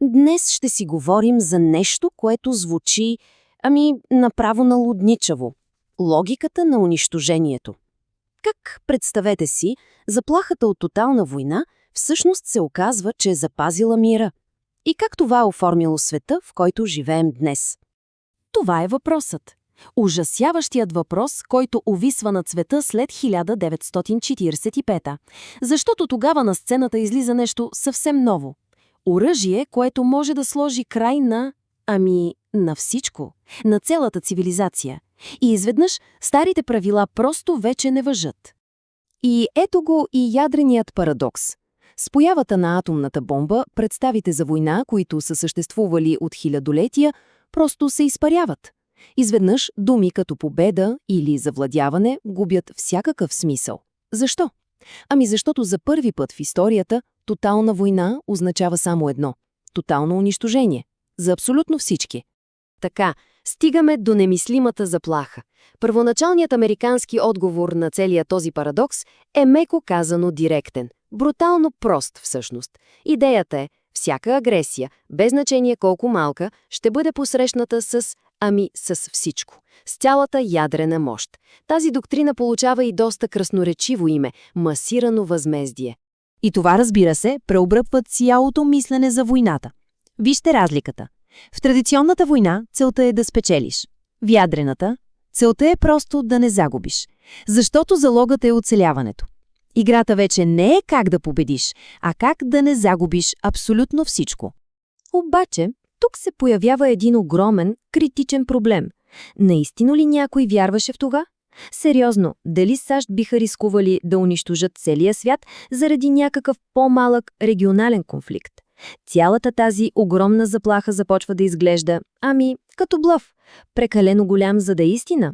Днес ще си говорим за нещо, което звучи, направо налудничаво. Логиката на унищожението. Как, представете си, заплахата от тотална война всъщност се оказва, че е запазила мира? И как това оформило света, в който живеем днес? Това е въпросът. Ужасяващият въпрос, който увисва над света след 1945-та. Защото тогава на сцената излиза нещо съвсем ново. Оръжие, което може да сложи край на всичко, на цялата цивилизация. И изведнъж старите правила просто вече не важат. И ето го и ядреният парадокс. С появата на атомната бомба, представите за война, които са съществували от хилядолетия, просто се изпаряват. Изведнъж думи като победа или завладяване губят всякакъв смисъл. Защо? Защото за първи път в историята тотална война означава само едно – тотално унищожение. За абсолютно всички. Така, стигаме до немислимата заплаха. Първоначалният американски отговор на целия този парадокс е меко казано директен. Брутално прост всъщност. Идеята е, всяка агресия, без значение колко малка, ще бъде посрещната с всичко. С цялата ядрена мощ. Тази доктрина получава и доста красноречиво име – масирано възмездие. И това, разбира се, преобръпва цялото мислене за войната. Вижте разликата. В традиционната война целта е да спечелиш. В ядрената целта е просто да не загубиш. Защото залогът е оцеляването. Играта вече не е как да победиш, а как да не загубиш абсолютно всичко. Обаче, тук се появява един огромен, критичен проблем. Наистина ли някой вярваше в това? Сериозно, дали САЩ биха рискували да унищожат целия свят заради някакъв по-малък регионален конфликт? Цялата тази огромна заплаха започва да изглежда, като блъф, прекалено голям за да е истина.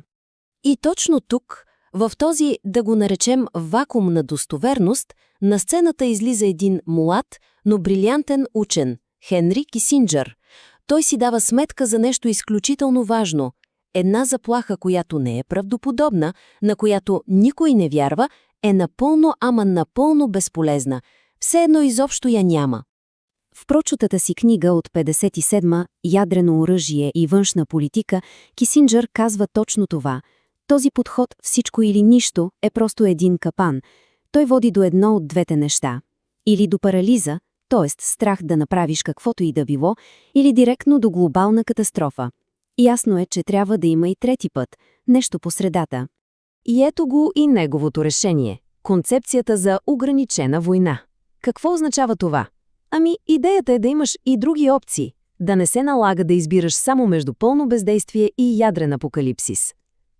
И точно тук, в този, да го наречем, вакуум на достоверност, на сцената излиза един млад, но брилянтен учен – Хенри Кисинджър. Той си дава сметка за нещо изключително важно. Една заплаха, която не е правдоподобна, на която никой не вярва, е напълно безполезна. Все едно изобщо я няма. В прочутата си книга от 57-ма «Ядрено оръжие и външна политика» Кисинджър казва точно това. Този подход «всичко или нищо» е просто един капан. Той води до едно от двете неща. Или до парализа, т.е. страх да направиш каквото и да било, или директно до глобална катастрофа. Ясно е, че трябва да има и трети път, нещо по средата. И ето го и неговото решение – концепцията за ограничена война. Какво означава това? Идеята е да имаш и други опции, да не се налага да избираш само между пълно бездействие и ядрен апокалипсис.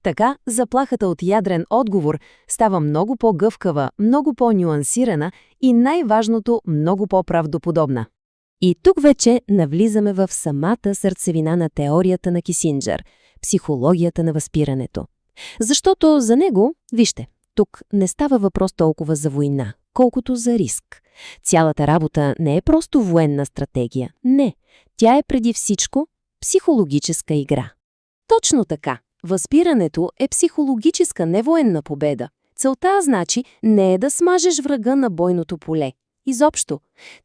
Така, заплахата от ядрен отговор става много по-гъвкава, много по-нюансирана и най-важното – много по-правдоподобна. И тук вече навлизаме в самата сърцевина на теорията на Кисинджър – психологията на възпирането. Защото за него, вижте, тук не става въпрос толкова за война, колкото за риск. Цялата работа не е просто военна стратегия. Не, тя е преди всичко психологическа игра. Точно така. Възпирането е психологическа, не военна победа. Целта, значи, не е да смажеш врага на бойното поле. Изобщо.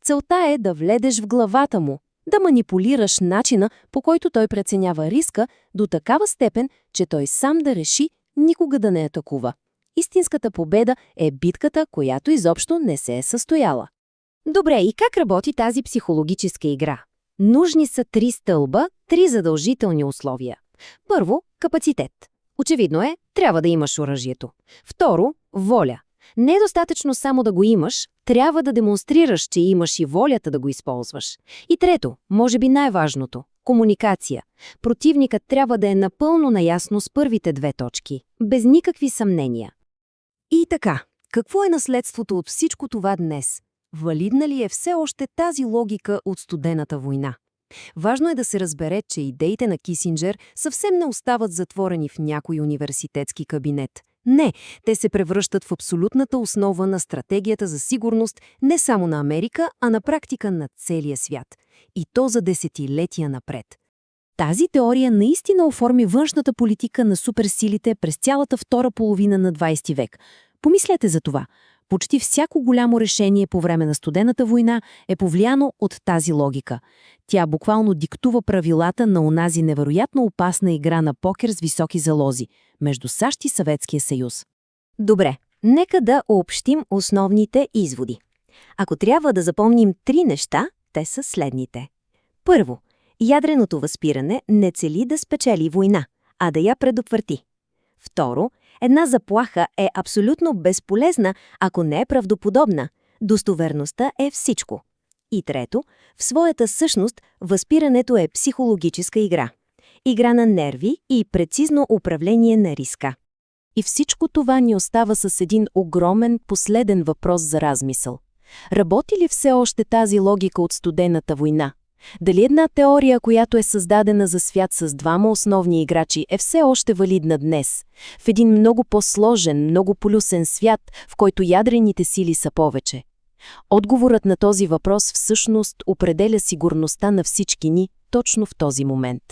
Целта е да влезеш в главата му, да манипулираш начина, по който той преценява риска до такава степен, че той сам да реши никога да не атакува. Истинската победа е битката, която изобщо не се е състояла. Добре, и как работи тази психологическа игра? Нужни са 3 стълба, 3 задължителни условия. Първо, капацитет. Очевидно е, трябва да имаш оръжието. Второ, воля. Не е достатъчно само да го имаш, трябва да демонстрираш, че имаш и волята да го използваш. И трето, може би най-важното – комуникация. Противникът трябва да е напълно наясно с първите 2 точки, без никакви съмнения. И така, какво е наследството от всичко това днес? Валидна ли е все още тази логика от студената война? Важно е да се разбере, че идеите на Кисинджър съвсем не остават затворени в някой университетски кабинет. Не, те се превръщат в абсолютната основа на стратегията за сигурност не само на Америка, а на практика на целия свят. И то за десетилетия напред. Тази теория наистина оформи външната политика на суперсилите през цялата втора половина на 20 век. Помислете за това. Почти всяко голямо решение по време на студената война е повлияно от тази логика. Тя буквално диктува правилата на онази невероятно опасна игра на покер с високи залози между САЩ и Съветския съюз. Добре, нека да обобщим основните изводи. Ако трябва да запомним 3 неща, те са следните. Първо, ядреното възпиране не цели да спечели война, а да я предотврати. Второ, една заплаха е абсолютно безполезна, ако не е правдоподобна. Достоверността е всичко. И трето, в своята същност възпирането е психологическа игра. Игра на нерви и прецизно управление на риска. И всичко това ни остава с един огромен последен въпрос за размисъл. Работи ли все още тази логика от студената война? Дали една теория, която е създадена за свят с двама основни играчи, е все още валидна днес, в един много по-сложен, много полюсен свят, в който ядрените сили са повече? Отговорът на този въпрос всъщност определя сигурността на всички ни точно в този момент.